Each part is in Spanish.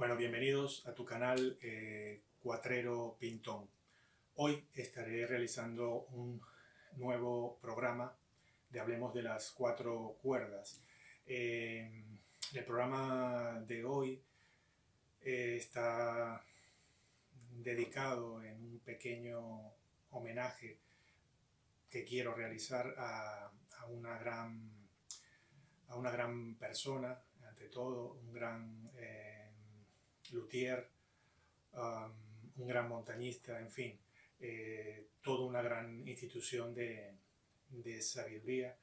Bueno, bienvenidos a tu canal Cuatrero Pintón. Hoy estaré realizando un nuevo programa de Hablemos de las Cuatro Cuerdas. El programa de hoy está dedicado en un pequeño homenaje que quiero realizar a una gran persona, ante todo, un gran luthier, un gran montañista, en fin, toda una gran institución de sabiduría,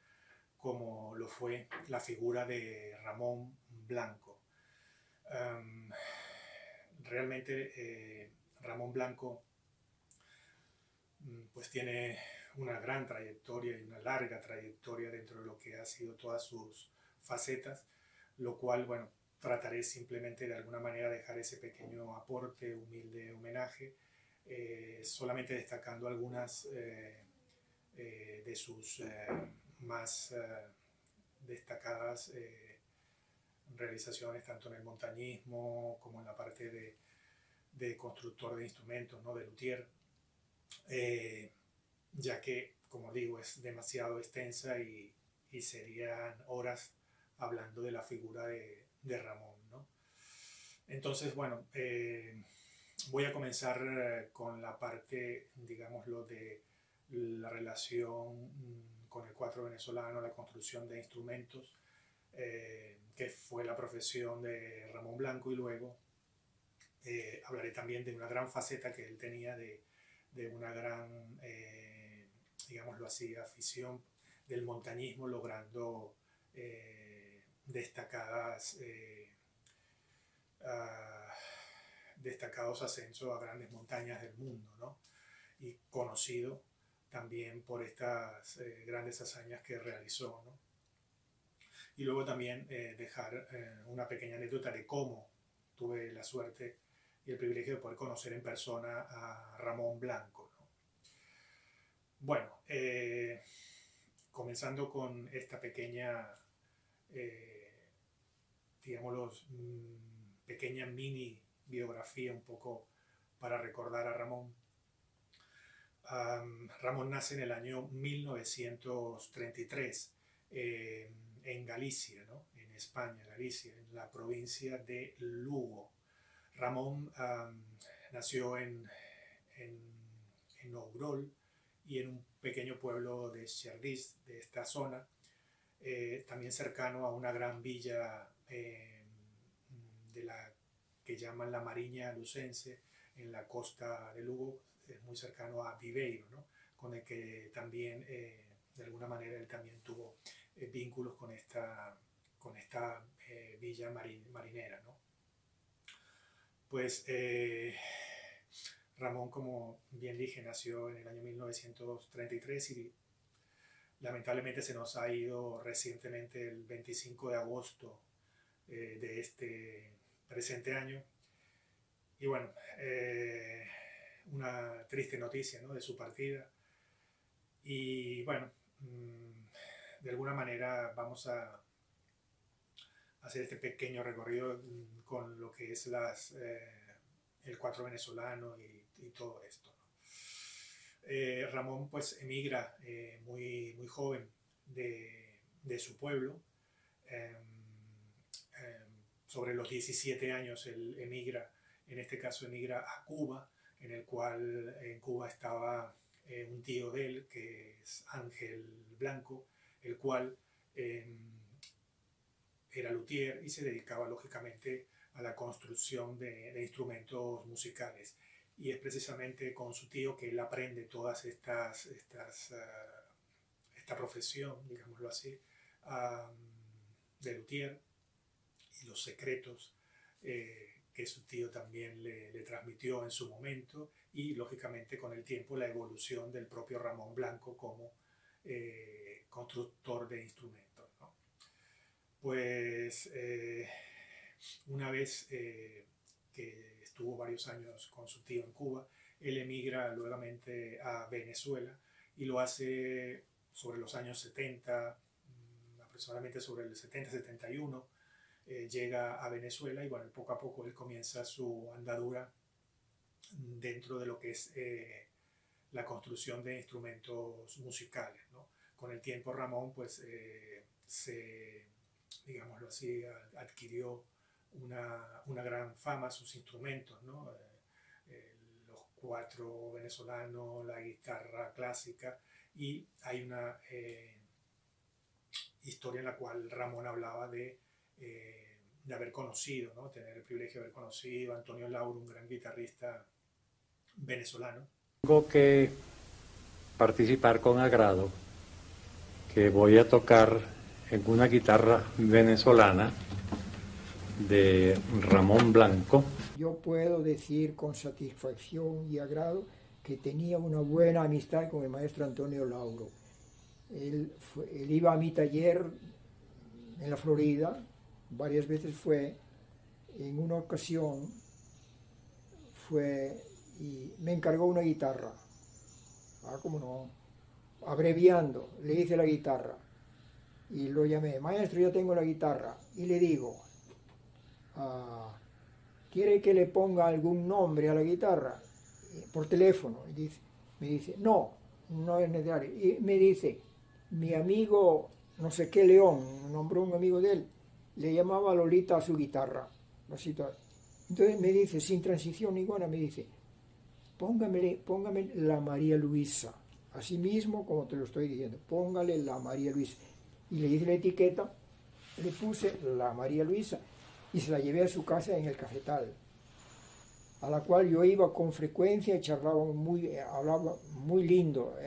como lo fue la figura de Ramón Blanco. Realmente Ramón Blanco pues tiene una gran trayectoria y una larga trayectoria dentro de lo que ha sido todas sus facetas, lo cual, bueno, trataré simplemente de alguna manera dejar ese pequeño aporte, humilde homenaje, solamente destacando algunas de sus más destacadas realizaciones, tanto en el montañismo como en la parte de constructor de instrumentos, ¿no? De luthier, ya que, como digo, es demasiado extensa y serían horas hablando de la figura de Ramón, ¿no? Entonces, bueno, voy a comenzar con la parte, digámoslo, de la relación con el cuatro venezolano, la construcción de instrumentos, que fue la profesión de Ramón Blanco, y luego hablaré también de una gran faceta que él tenía de una gran, digámoslo así, afición del montañismo, logrando destacados ascensos a grandes montañas del mundo, ¿no? Y conocido también por estas grandes hazañas que realizó, ¿no? Y luego también dejar una pequeña anécdota de cómo tuve la suerte y el privilegio de poder conocer en persona a Ramón Blanco, ¿no? Bueno, comenzando con esta pequeña, digámoslo, pequeña mini biografía un poco para recordar a Ramón. Ramón nace en el año 1933 en Galicia, ¿no? En España, Galicia, en la provincia de Lugo. Ramón nació en Ourol y en un pequeño pueblo de Xerdís, de esta zona, también cercano a una gran villa de la que llaman la Mariña Lucense, en la costa de Lugo, muy cercano a Viveiro, ¿no? Con el que también, de alguna manera, él también tuvo vínculos con esta villa marinera, ¿no? Pues Ramón, como bien dije, nació en el año 1933 y lamentablemente se nos ha ido recientemente el 25 de agosto de este presente año. Y bueno, una triste noticia, ¿no? De su partida. Y bueno, de alguna manera vamos a hacer este pequeño recorrido con lo que es el cuatro venezolano y todo esto, ¿no? Ramón pues emigra muy joven de su pueblo. Sobre los 17 años él emigra, en este caso emigra a Cuba, en Cuba estaba un tío de él, que es Ángel Blanco, el cual era luthier y se dedicaba lógicamente a la construcción de instrumentos musicales. Y es precisamente con su tío que él aprende todas esta profesión, digámoslo así, de luthier, y los secretos que su tío también le transmitió en su momento, y lógicamente con el tiempo la evolución del propio Ramón Blanco como constructor de instrumentos, ¿no? Pues una vez que estuvo varios años con su tío en Cuba, él emigra nuevamente a Venezuela y lo hace sobre los años 70, aproximadamente sobre el 70-71, llega a Venezuela y bueno, poco a poco él comienza su andadura dentro de lo que es la construcción de instrumentos musicales, ¿no? Con el tiempo Ramón pues digámoslo así, adquirió una gran fama sus instrumentos, ¿no? Los cuatro venezolanos, la guitarra clásica, y hay una historia en la cual Ramón hablaba de haber conocido, ¿no? Tener el privilegio de haber conocido a Antonio Lauro, un gran guitarrista venezolano. Tengo que participar con agrado que voy a tocar en una guitarra venezolana de Ramón Blanco. Yo puedo decir con satisfacción y agrado que tenía una buena amistad con el maestro Antonio Lauro. Él iba a mi taller en la Florida, varias veces fue. En una ocasión fue y me encargó una guitarra. Cómo no, abreviando, le hice la guitarra y lo llamé: maestro, yo tengo la guitarra, y le digo, ¿quiere que le ponga algún nombre a la guitarra? Por teléfono. Y me dice, no es necesario. Y me dice, mi amigo, no sé qué León, nombró un amigo de él, le llamaba Lolita a su guitarra. Entonces me dice, sin transición ninguna, me dice, póngame la María Luisa, así mismo como te lo estoy diciendo, póngale la María Luisa. Y le hice la etiqueta, le puse la María Luisa y se la llevé a su casa en el Cafetal, a la cual yo iba con frecuencia y hablaba muy lindo,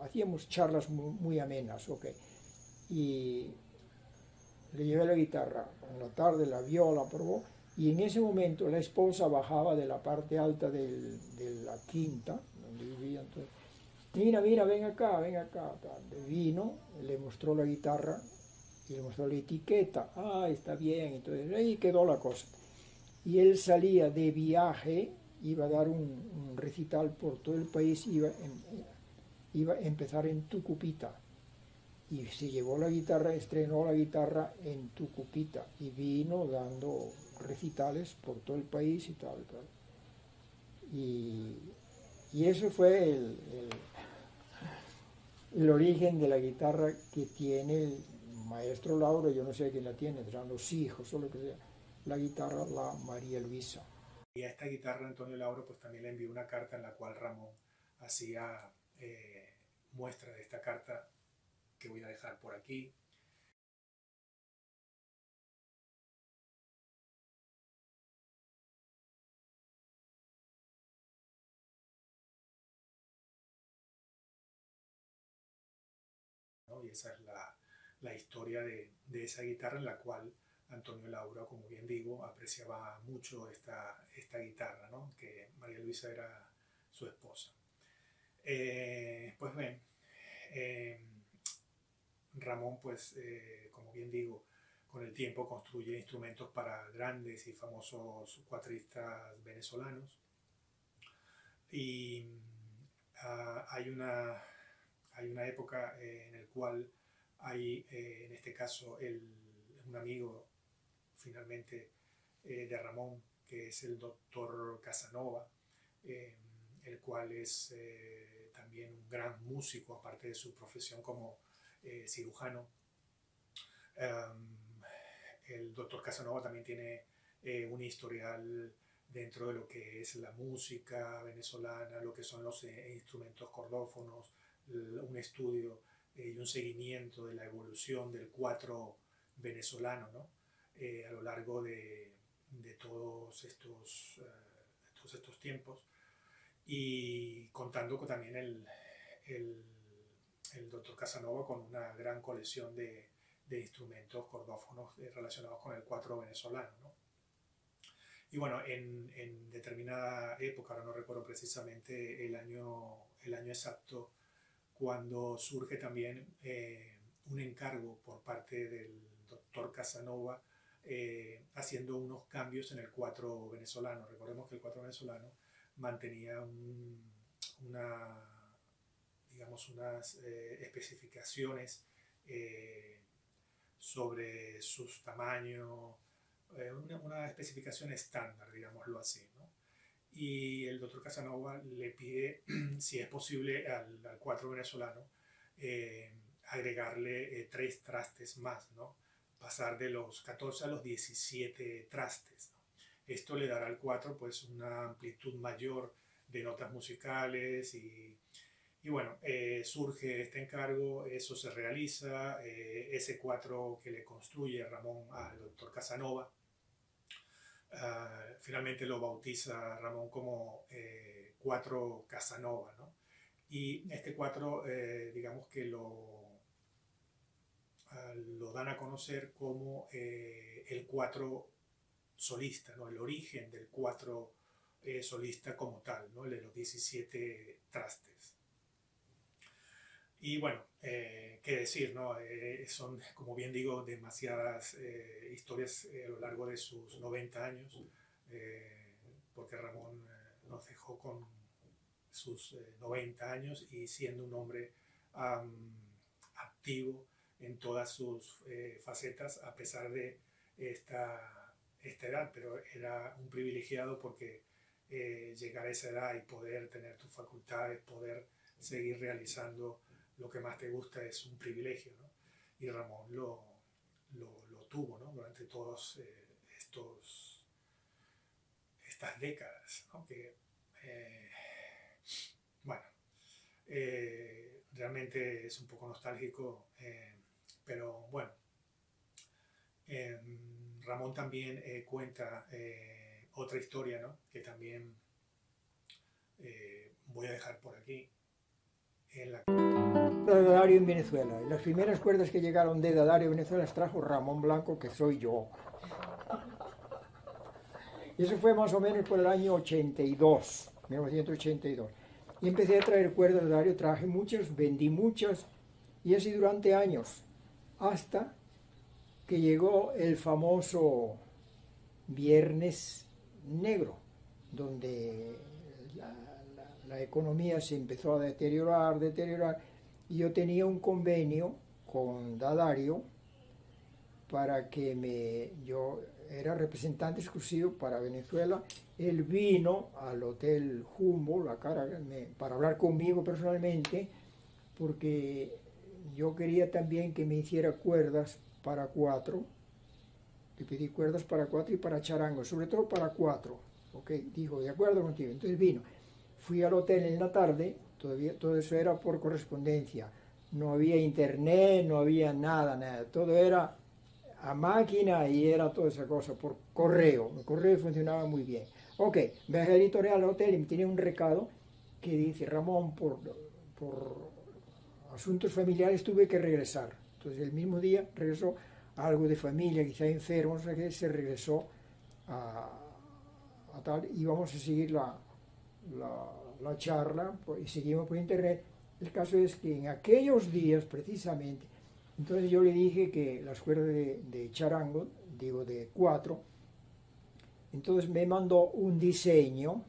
hacíamos charlas muy amenas, okay. Y le llevé la guitarra, en la tarde la vio, la probó, y en ese momento la esposa bajaba de la parte alta de la quinta, donde vivía. Entonces, mira, ven acá, vino, le mostró la guitarra y le mostró la etiqueta, está bien, entonces ahí quedó la cosa. Y él salía de viaje, iba a dar un recital por todo el país, iba a empezar en Tucupita, y se llevó la guitarra, estrenó la guitarra en Tucupita, y vino dando recitales por todo el país y tal. Y eso fue el origen de la guitarra que tiene el maestro Lauro. Yo no sé quién la tiene, serán los hijos o lo que sea, la guitarra, la María Luisa. Y a esta guitarra Antonio Lauro pues también le envió una carta en la cual Ramón hacía muestra de esta carta, que voy a dejar por aquí. ¿No? Y esa es la historia de esa guitarra, en la cual Antonio Lauro, como bien digo, apreciaba mucho esta guitarra, ¿no? Que María Luisa era su esposa. Pues bien, Ramón, pues, como bien digo, con el tiempo construye instrumentos para grandes y famosos cuatristas venezolanos. Y hay una época en la cual hay, en este caso, un amigo finalmente de Ramón, que es el doctor Casanova, el cual es también un gran músico, aparte de su profesión como cirujano. El doctor Casanova también tiene un historial dentro de lo que es la música venezolana, lo que son los instrumentos cordófonos, un estudio y un seguimiento de la evolución del cuatro venezolano, ¿no? A lo largo de todos estos tiempos, y contando también el doctor Casanova con una gran colección de instrumentos cordófonos relacionados con el cuatro venezolano, ¿no? Y bueno, en determinada época, ahora no recuerdo precisamente el año exacto, cuando surge también un encargo por parte del doctor Casanova haciendo unos cambios en el cuatro venezolano. Recordemos que el cuatro venezolano mantenía unas especificaciones sobre sus tamaños, una especificación estándar, digámoslo así, ¿no? Y el doctor Casanova le pide, si es posible, al 4 venezolano agregarle 3 trastes más, ¿no? Pasar de los 14 a los 17 trastes, ¿no? Esto le dará al 4 pues una amplitud mayor de notas musicales y bueno, surge este encargo, eso se realiza, ese 4 que le construye Ramón al doctor Casanova, finalmente lo bautiza Ramón como 4 Casanova, ¿no? Y este 4, digamos que lo dan a conocer como el 4 solista, ¿no? El origen del 4 solista como tal, ¿no? El de los 17 trastes. Y bueno, qué decir, ¿no? Son, como bien digo, demasiadas historias a lo largo de sus 90 años, porque Ramón nos dejó con sus 90 años y siendo un hombre activo en todas sus facetas, a pesar de esta edad, pero era un privilegiado porque llegar a esa edad y poder tener tus facultades, poder seguir realizando lo que más te gusta es un privilegio, ¿no? Y Ramón lo tuvo, ¿no? Durante todas estas décadas, ¿no? Que, bueno, realmente es un poco nostálgico, pero bueno, Ramón también cuenta otra historia, ¿no? Que también voy a dejar por aquí. De Dadario en Venezuela. Las primeras cuerdas que llegaron de Dadario a Venezuela las trajo Ramón Blanco, que soy yo. Y eso fue más o menos por el año 82, 1982. Y empecé a traer cuerdas de Dadario, traje muchas, vendí muchas, y así durante años, hasta que llegó el famoso Viernes Negro, donde la economía se empezó a deteriorar, y yo tenía un convenio con Dadario para que yo era representante exclusivo para Venezuela. Él vino al Hotel Humboldt para hablar conmigo personalmente, porque yo quería también que me hiciera cuerdas para 4. Le pedí cuerdas para 4 y para charango, sobre todo para 4. ¿Ok? Dijo, de acuerdo contigo. Entonces vino. Fui al hotel en la tarde, todavía todo eso era por correspondencia. No había internet, no había nada. Todo era a máquina y era toda esa cosa por correo. El correo funcionaba muy bien. Ok, viajé al editorial al hotel y me tenía un recado que dice, Ramón, por asuntos familiares tuve que regresar. Entonces el mismo día regresó algo de familia, quizá enfermo, no sé qué, se regresó a tal, y vamos a seguir la charla y seguimos por internet. El caso es que en aquellos días precisamente, entonces yo le dije que las cuerdas de charango, digo de 4, entonces me mandó un diseño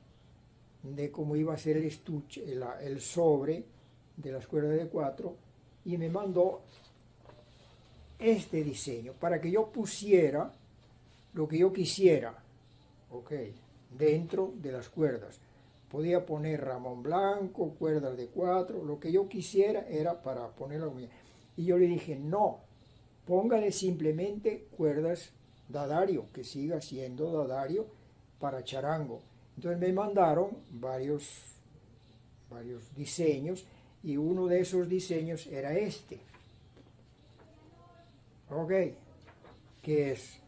de cómo iba a ser el estuche, el sobre de las cuerdas de 4, y me mandó este diseño para que yo pusiera lo que yo quisiera, ok, dentro de las cuerdas. Podía poner Ramón Blanco, cuerdas de 4, lo que yo quisiera era para ponerlo. Y yo le dije, no, póngale simplemente cuerdas Dadario, que siga siendo Dadario para charango. Entonces me mandaron varios diseños y uno de esos diseños era este. Ok, que es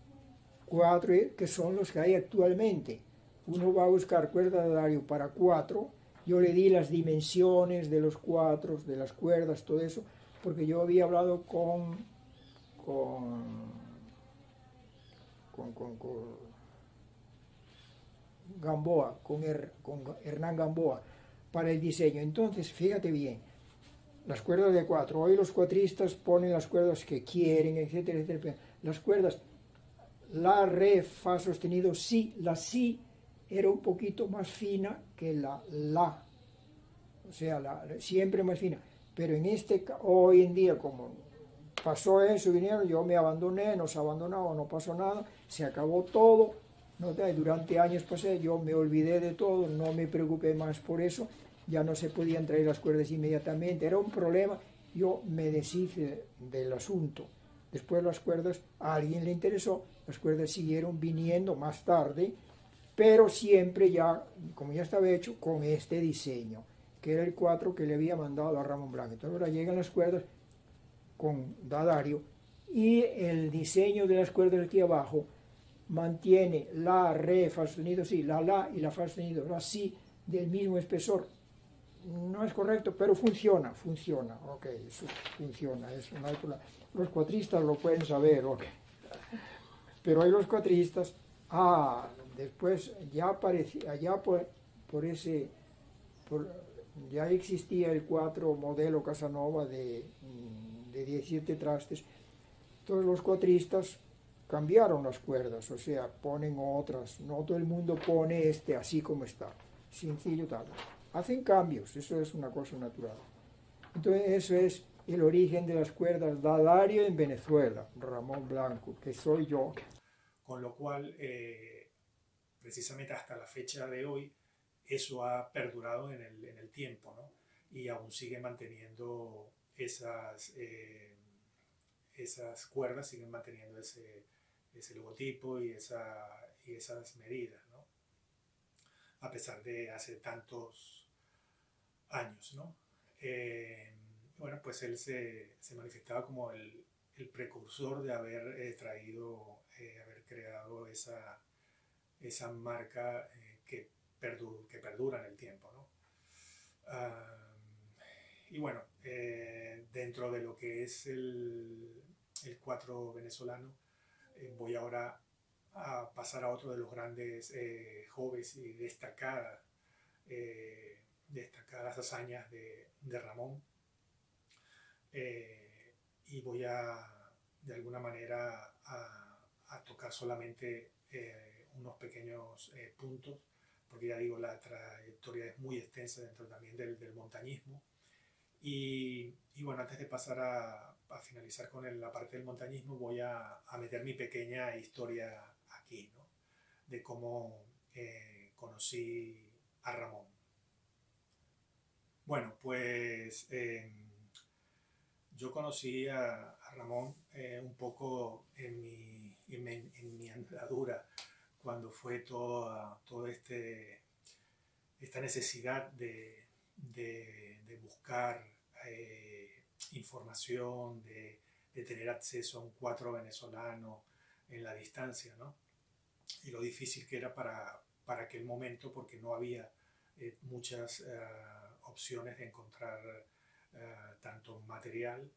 4, que son los que hay actualmente. Uno va a buscar cuerda de Dadario para 4, yo le di las dimensiones de los 4, de las cuerdas, todo eso, porque yo había hablado con Gamboa, con Hernán Gamboa, para el diseño. Entonces, fíjate bien, las cuerdas de 4, hoy los cuatristas ponen las cuerdas que quieren, etcétera, etcétera. Las cuerdas, la, re, fa sostenido, si, la si era un poquito más fina que la, o sea, siempre más fina, pero en hoy en día, como pasó eso, vinieron, yo me abandoné, nos abandonamos, no pasó nada, se acabó todo, ¿no? Durante años pasé, yo me olvidé de todo, no me preocupé más por eso, ya no se podían traer las cuerdas inmediatamente, era un problema, yo me deshice del asunto. Después las cuerdas, a alguien le interesó, las cuerdas siguieron viniendo más tarde, pero siempre ya, como ya estaba hecho, con este diseño, que era el 4 que le había mandado a Ramón Blanco. Entonces ahora llegan las cuerdas con D'Addario y el diseño de las cuerdas aquí abajo mantiene la, re, fa sostenido, si, la y la fa sostenido, la, si, del mismo espesor. No es correcto, pero funciona, ok, eso funciona, eso no hay problema. Los cuatristas lo pueden saber, ok. Pero hay los cuatristas, después ya aparecía, ya por ese, ya existía el 4 modelo Casanova de 17 trastes. Todos los cuatristas cambiaron las cuerdas, o sea, ponen otras, no todo el mundo pone así como está, sencillo tal. Hacen cambios, eso es una cosa natural. Entonces eso es el origen de las cuerdas D'Addario en Venezuela, Ramón Blanco, que soy yo. Con lo cual, precisamente hasta la fecha de hoy, eso ha perdurado en el tiempo, ¿no? Y aún sigue manteniendo esas cuerdas, siguen manteniendo ese logotipo y esas medidas, ¿no? A pesar de hace tantos años, ¿no? Bueno, pues él se manifestaba como el precursor de haber haber creado esa marca que perdura en el tiempo, ¿no? Y bueno, dentro de lo que es el 4 venezolano, voy ahora a pasar a otro de los grandes jóvenes y destacadas hazañas de Ramón, y voy de alguna manera a tocar solamente unos pequeños puntos, porque ya digo, la trayectoria es muy extensa dentro también del montañismo. Y bueno, antes de pasar a finalizar con la parte del montañismo, voy a meter mi pequeña historia aquí, ¿no? De cómo conocí a Ramón. Bueno, pues yo conocí a Ramón un poco en mi andadura, cuando fue toda esta necesidad de buscar información, de tener acceso a un 4 venezolano en la distancia, ¿no? Y lo difícil que era para aquel momento, porque no había muchas opciones de encontrar tanto material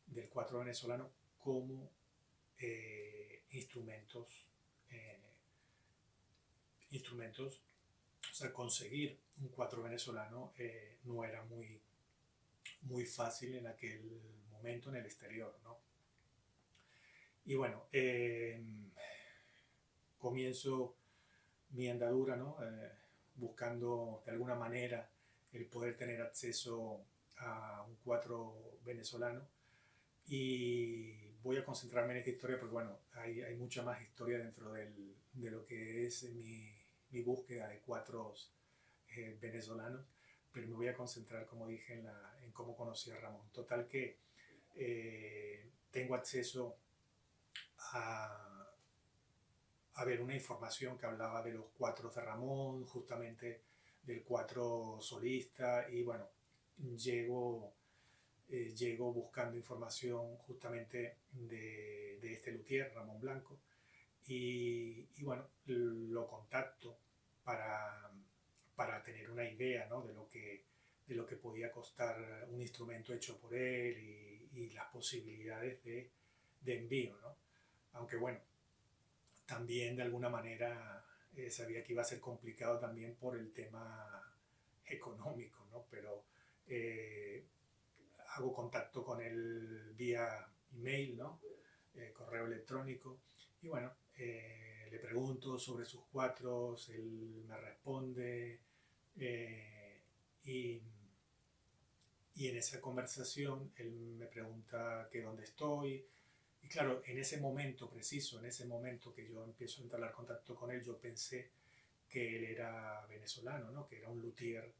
del 4 venezolano como instrumentos, o sea, conseguir un 4 venezolano no era muy fácil en aquel momento en el exterior, ¿no? Y bueno, comienzo mi andadura, ¿no? Buscando de alguna manera el poder tener acceso a un 4 venezolano, y voy a concentrarme en esta historia porque bueno, hay mucha más historia dentro de lo que es mi búsqueda de 4 venezolanos, pero me voy a concentrar, como dije, en cómo conocí a Ramón. Total que tengo acceso a ver una información que hablaba de los 4 de Ramón, justamente del 4 solista, y bueno, llego buscando información justamente de este luthier, Ramón Blanco, y bueno, lo contacto para tener una idea, ¿no? de lo que podía costar un instrumento hecho por él y las posibilidades de envío, ¿no? Aunque bueno, también de alguna manera sabía que iba a ser complicado también por el tema económico, ¿no? Pero hago contacto con él vía email, ¿no? Correo electrónico, y bueno, le pregunto sobre sus 4, él me responde, y Y en esa conversación él me pregunta que dónde estoy. Y claro, en ese momento preciso, en ese momento que yo empiezo a entablar contacto con él, yo pensé que él era venezolano, ¿no? Que era un luthier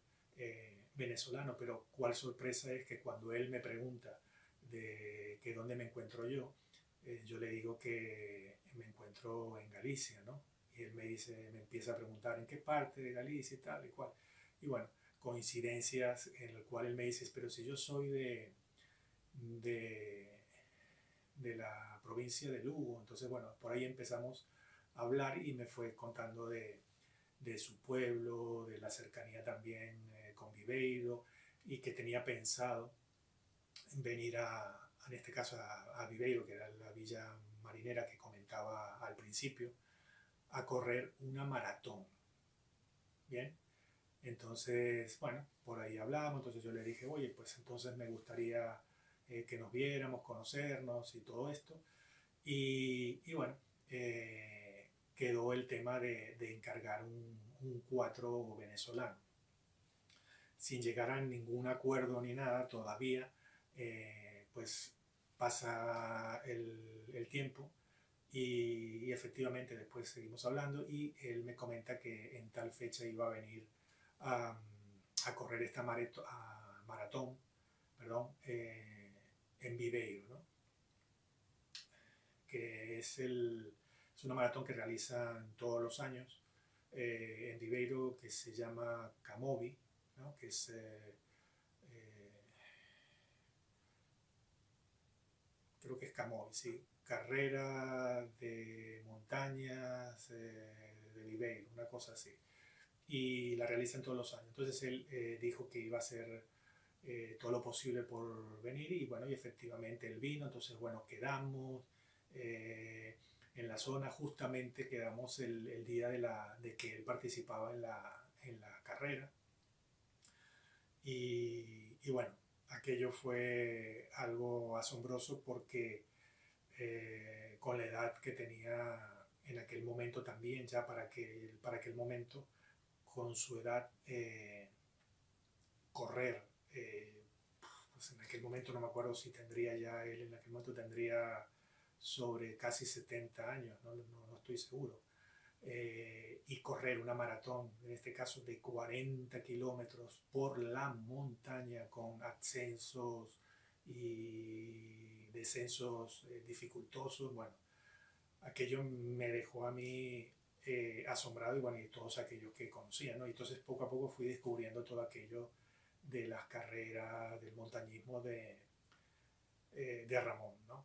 venezolano, pero cuál sorpresa es que cuando él me pregunta de que dónde me encuentro yo le digo que me encuentro en Galicia, ¿no? Y él me dice, me empieza a preguntar en qué parte de Galicia y tal y cual. Y bueno, coincidencias en el cual él me dice, pero si yo soy de, de la provincia de Lugo. Entonces, bueno, por ahí empezamos a hablar y me fue contando de su pueblo, de la cercanía también con Viveiro, y que tenía pensado venir en este caso a Viveiro, que era la villa marinera que comentaba al principio, a correr una maratón. Bien, entonces, bueno, por ahí hablamos, entonces yo le dije, oye, pues entonces me gustaría que nos viéramos, conocernos y todo esto. Y bueno, quedó el tema de encargar un 4 venezolano. Sin llegar a ningún acuerdo ni nada todavía, pues pasa el tiempo y efectivamente después seguimos hablando y él me comenta que en tal fecha iba a venir a, a correr esta maratón, perdón, en Viveiro, ¿no? Que es una maratón que realizan todos los años en Viveiro, que se llama Camobi, ¿no? Que es creo que es Camobi, sí, carrera de montañas de Viveiro, una cosa así, y la realizan todos los años. Entonces él dijo que iba a hacer todo lo posible por venir y bueno, y efectivamente él vino. Entonces bueno, quedamos en la zona, justamente quedamos el día de que él participaba en la carrera y bueno, aquello fue algo asombroso porque con la edad que tenía en aquel momento también, ya para aquel momento, con su edad, correr, pues en aquel momento no me acuerdo si tendría ya él, en aquel momento tendría sobre casi 70 años, no estoy seguro. Y correr una maratón, en este caso de 40 kilómetros por la montaña con ascensos y descensos dificultosos, bueno, aquello me dejó a mí asombrado y bueno, y todos aquellos que conocía, ¿no? Y entonces poco a poco fui descubriendo todo aquello de las carreras, del montañismo de Ramón, ¿no?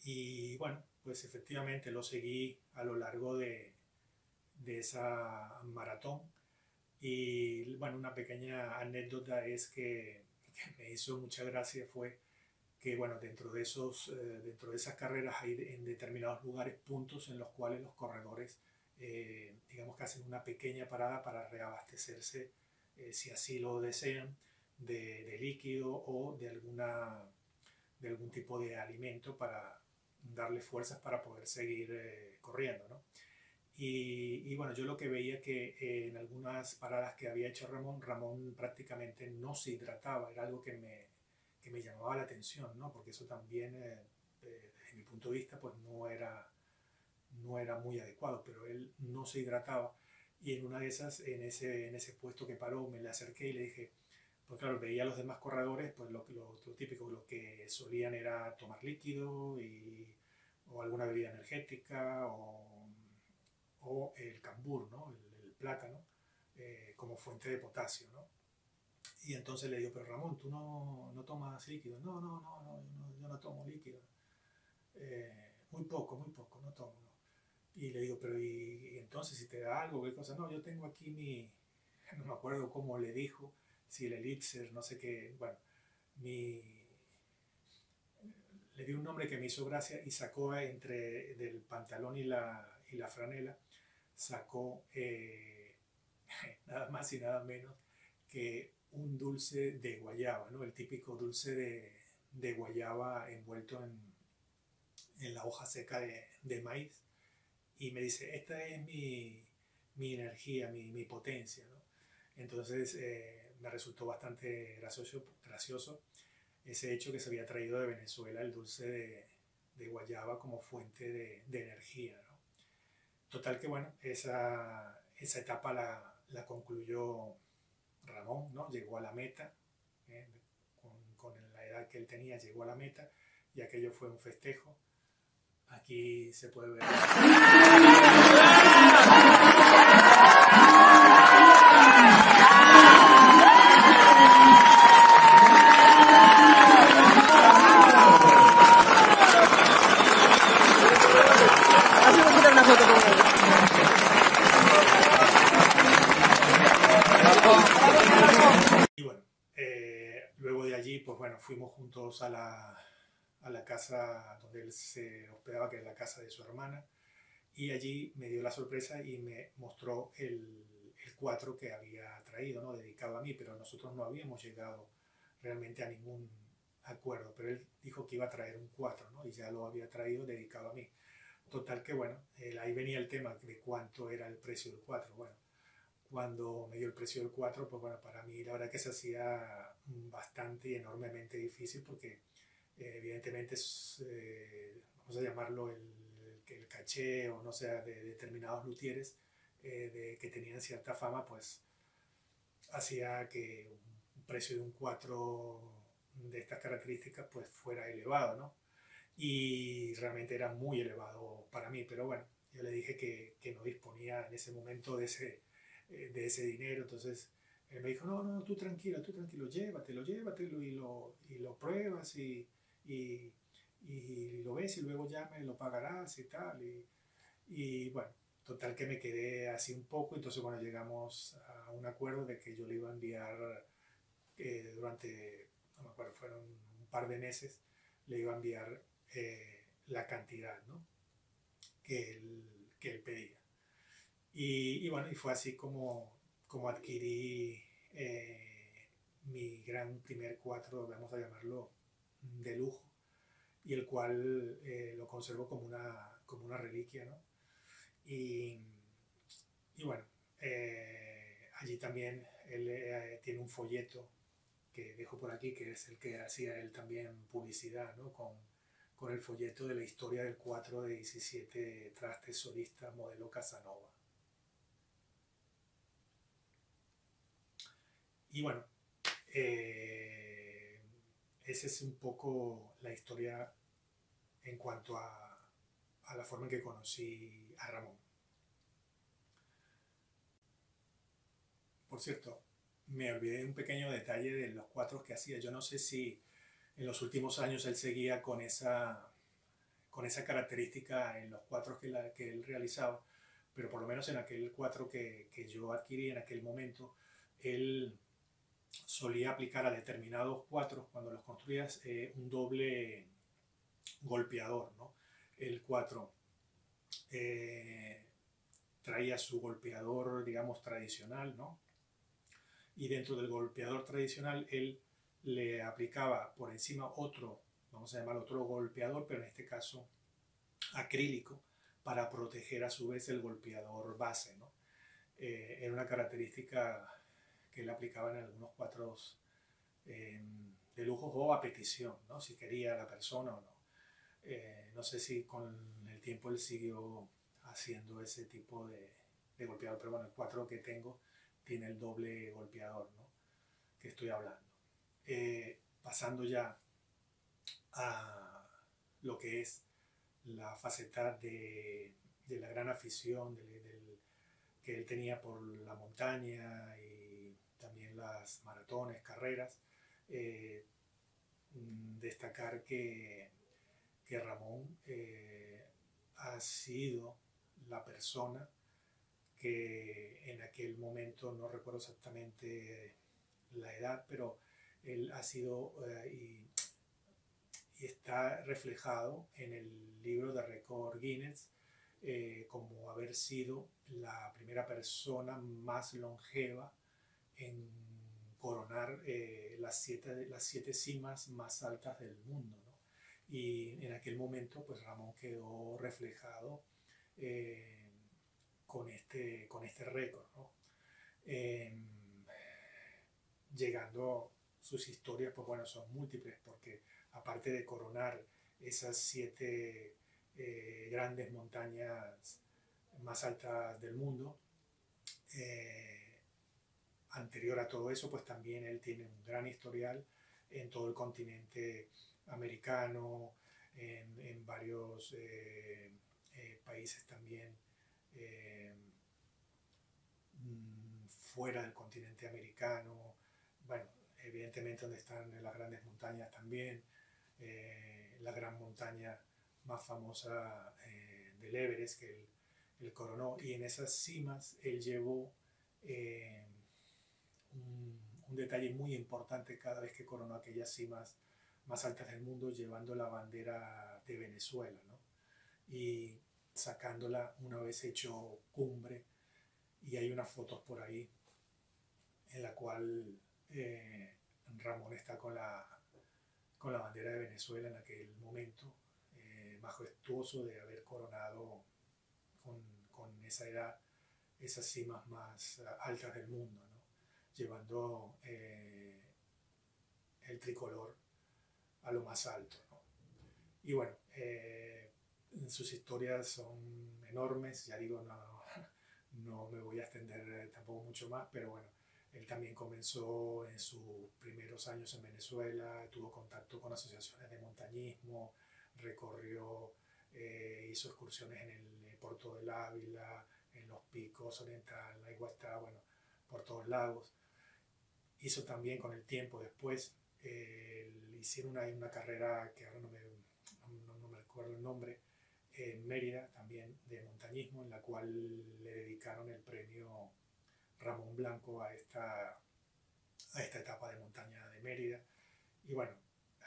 Y bueno, pues efectivamente lo seguí a lo largo de esa maratón. Y bueno, una pequeña anécdota es que me hizo mucha gracia fue que bueno, dentro de esas carreras hay en determinados lugares puntos en los cuales los corredores digamos que hacen una pequeña parada para reabastecerse, si así lo desean, de líquido o de algún tipo de alimento para darle fuerzas para poder seguir corriendo, ¿no? Y bueno, yo lo que veía que en algunas paradas que había hecho Ramón prácticamente no se hidrataba, era algo que me llamaba la atención, ¿no? Porque eso también, desde mi punto de vista, pues no era muy adecuado, pero él no se hidrataba. Y en una de esas, en ese puesto que paró, me le acerqué y le dije, pues claro, veía a los demás corredores, pues lo típico, lo que solían era tomar líquido o alguna bebida energética o el cambur, ¿no? El plátano, como fuente de potasio, ¿no? Y entonces le digo, pero Ramón, ¿tú no tomas líquido? No, yo no tomo líquido. Muy poco, no tomo. No. Y le digo, pero y entonces si te da algo, qué cosa? No, yo tengo aquí no me acuerdo cómo le dijo, si el elixir, no sé qué, bueno, mi, le di un nombre que me hizo gracia y sacó entre del pantalón y la franela, sacó nada más y nada menos que un dulce de guayaba, ¿no? El típico dulce de guayaba envuelto en la hoja seca de maíz. Y me dice, esta es mi energía, mi potencia, ¿no? Entonces, me resultó bastante gracioso ese hecho que se había traído de Venezuela el dulce de guayaba como fuente de energía, ¿no? Total que bueno, esa etapa la concluyó Ramón, ¿no? Llegó a la meta, con la edad que él tenía, llegó a la meta y aquello fue un festejo. Aquí se puede ver. Y bueno, luego de allí, pues bueno, fuimos juntos a la casa donde él se hospedaba, que es la casa de su hermana, y allí me dio la sorpresa y me mostró el 4 que había traído, ¿no? Dedicado a mí, pero nosotros no habíamos llegado realmente a ningún acuerdo, pero él dijo que iba a traer un 4, ¿no? Y ya lo había traído dedicado a mí. Total que bueno, ahí venía el tema de cuánto era el precio del 4. Bueno, cuando me dio el precio del 4, pues bueno, para mí la verdad que se hacía bastante y enormemente difícil porque evidentemente vamos a llamarlo el caché o no sé, de determinados luthieres que tenían cierta fama, pues hacía que un precio de un 4 de estas características pues fuera elevado, ¿no? Y realmente era muy elevado para mí, pero bueno, yo le dije que no disponía en ese momento de ese dinero, entonces él me dijo, no, tú tranquilo, llévatelo y lo pruebas y lo ves y luego ya me lo pagarás y tal, y bueno, total que me quedé así un poco, entonces bueno, llegamos a un acuerdo de que yo le iba a enviar durante, no me acuerdo, fueron un par de meses, le iba a enviar la cantidad, ¿no? que él pedía. Y bueno, y fue así como adquirí mi gran primer 4, vamos a llamarlo, de lujo, y el cual lo conservo como una reliquia, ¿no? Y bueno, allí también él tiene un folleto que dejo por aquí, que es el que hacía él también publicidad, ¿no? Con el folleto de la historia del 4 de 17 trastes solistas modelo Casanova. Y bueno, esa es un poco la historia en cuanto a la forma en que conocí a Ramón. Por cierto, me olvidé de un pequeño detalle de los 4 que hacía. Yo no sé si en los últimos años él seguía con esa característica en los 4 que él realizaba, pero por lo menos en aquel 4 que yo adquirí en aquel momento, él solía aplicar a determinados 4, cuando los construías, un doble golpeador, ¿no? El 4 traía su golpeador, digamos, tradicional, ¿no? Y dentro del golpeador tradicional él le aplicaba por encima otro, vamos a llamar otro golpeador, pero en este caso acrílico, para proteger a su vez el golpeador base, ¿no? Era una característica que él aplicaba en algunos 4 de lujo o a petición, ¿no? Si quería la persona o no. No sé si con el tiempo él siguió haciendo ese tipo de golpeador, pero bueno, el 4 que tengo tiene el doble golpeador, ¿no? Que estoy hablando. Pasando ya a lo que es la faceta de la gran afición que él tenía por la montaña y también las maratones, carreras. Destacar que Ramón ha sido la persona que en aquel momento, no recuerdo exactamente la edad, pero él ha sido y está reflejado en el libro de récord Guinness como haber sido la primera persona más longeva en coronar las siete cimas más altas del mundo, ¿no? Y en aquel momento pues Ramón quedó reflejado con este récord, ¿no? llegando sus historias, pues bueno, son múltiples, porque aparte de coronar esas 7 grandes montañas más altas del mundo, anterior a todo eso, pues también él tiene un gran historial en todo el continente americano, en varios países también fuera del continente americano, bueno, evidentemente donde están las grandes montañas también, la gran montaña más famosa del Everest que él coronó, y en esas cimas él llevó un detalle muy importante cada vez que coronó aquellas cimas más altas del mundo, llevando la bandera de Venezuela, ¿no? Y sacándola una vez hecho cumbre, y hay unas fotos por ahí en la cual Ramón está con la bandera de Venezuela en aquel momento, majestuoso de haber coronado con esa edad esas cimas más altas del mundo, ¿no? Llevando el tricolor a lo más alto, ¿no? Y bueno, sus historias son enormes, ya digo, no me voy a extender tampoco mucho más, pero bueno, él también comenzó en sus primeros años en Venezuela, tuvo contacto con asociaciones de montañismo, recorrió, hizo excursiones en el Porto del Ávila, en los picos oriental, la Iguatá, bueno, por todos lados. Hizo también con el tiempo después, hicieron una carrera que ahora no me recuerdo el nombre, en Mérida también de montañismo, en la cual le dedicaron el premio Ramón Blanco a esta etapa de montaña de Mérida. Y bueno,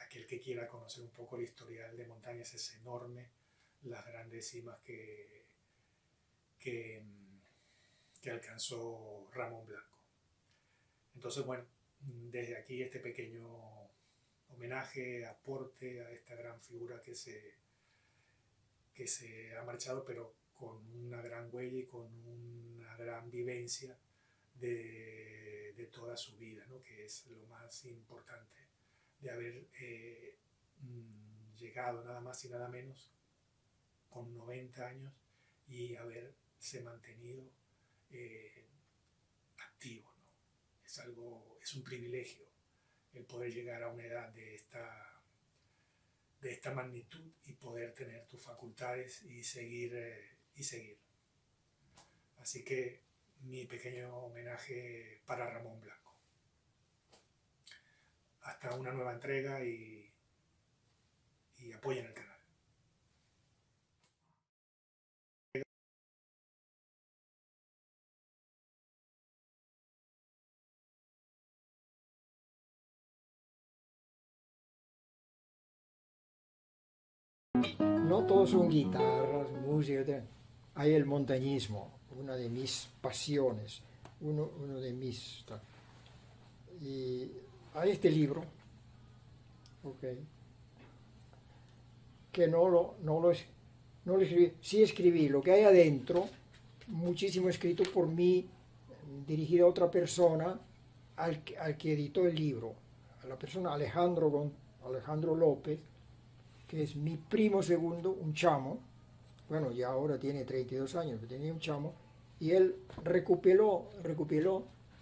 aquel que quiera conocer un poco el historial de montañas es enorme, las grandes cimas que alcanzó Ramón Blanco. Entonces, bueno, desde aquí este pequeño homenaje, aporte a esta gran figura que se ha marchado, pero con una gran huella y con una gran vivencia de toda su vida, ¿no? Que es lo más importante, de haber llegado nada más y nada menos con 90 años y haberse mantenido activo, ¿no? Es un privilegio el poder llegar a una edad de esta magnitud y poder tener tus facultades y seguir. Así que mi pequeño homenaje para Ramón Blanco. Hasta una nueva entrega y apoyen el canal. No todos son guitarras, música, hay el montañismo, una de mis pasiones, uno de mis... Y hay este libro, okay, que no lo escribí, sí escribí lo que hay adentro, muchísimo escrito por mí, dirigido a otra persona, al que editó el libro, a la persona Alejandro López, que es mi primo segundo, un chamo, bueno, ya ahora tiene 32 años, pero tenía un chamo, y él recopiló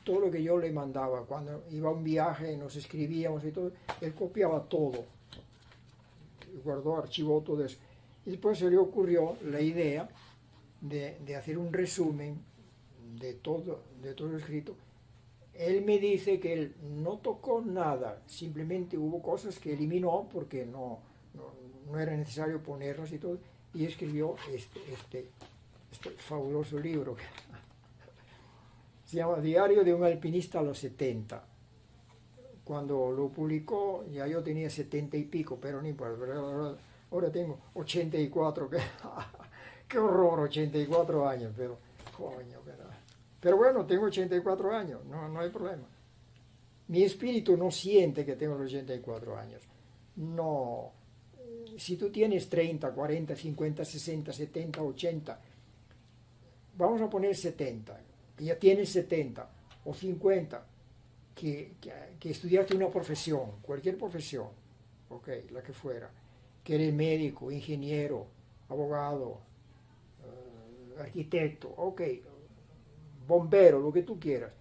todo lo que yo le mandaba. Cuando iba a un viaje, nos escribíamos y todo, él copiaba todo, guardó, archivó todo eso. Y después se le ocurrió la idea de hacer un resumen de todo lo escrito. Él me dice que él no tocó nada, simplemente hubo cosas que eliminó porque no era necesario ponerlas y todo, y escribió este fabuloso libro. Se llama Diario de un alpinista a los 70. Cuando lo publicó ya yo tenía 70 y pico, pero ni por ahora tengo 84, qué horror, 84 años, pero coño, pero bueno, tengo 84 años, no hay problema. Mi espíritu no siente que tengo los 84 años, no. Si tú tienes 30, 40, 50, 60, 70, 80, vamos a poner 70, ya tienes 70 o 50, que estudiaste una profesión, cualquier profesión, ok, la que fuera, que eres médico, ingeniero, abogado, arquitecto, ok, bombero, lo que tú quieras,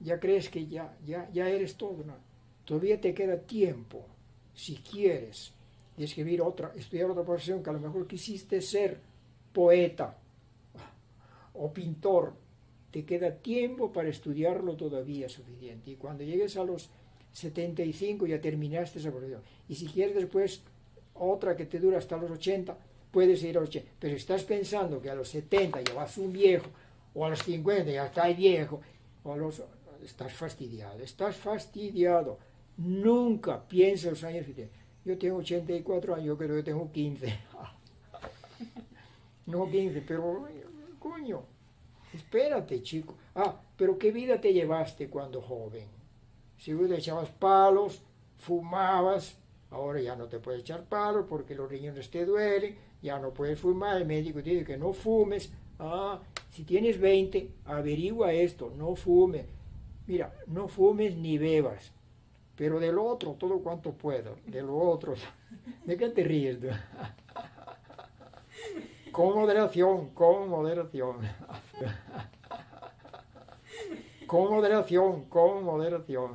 ya crees que ya eres todo, ¿no? Todavía te queda tiempo, si quieres, de estudiar otra profesión que a lo mejor quisiste ser poeta o pintor. Te queda tiempo para estudiarlo todavía suficiente. Y cuando llegues a los 75 ya terminaste esa profesión. Y si quieres después otra que te dura hasta los 80, puedes ir a los 80. Pero si estás pensando que a los 70 ya vas un viejo, o a los 50 ya estás viejo, estás fastidiado. Nunca piensa los años que tienes. Yo tengo 84 años, yo creo que tengo 15. No 15, pero coño. Espérate, chico. Pero ¿qué vida te llevaste cuando joven? Seguro te echabas palos, fumabas, ahora ya no te puedes echar palos porque los riñones te duelen, ya no puedes fumar, el médico te dice que no fumes. Si tienes 20, averigua esto, no fumes. Mira, no fumes ni bebas, pero del otro, todo cuanto puedo, de lo otro. ¿De qué te ríes tú? Con moderación, con moderación. Con moderación, con moderación.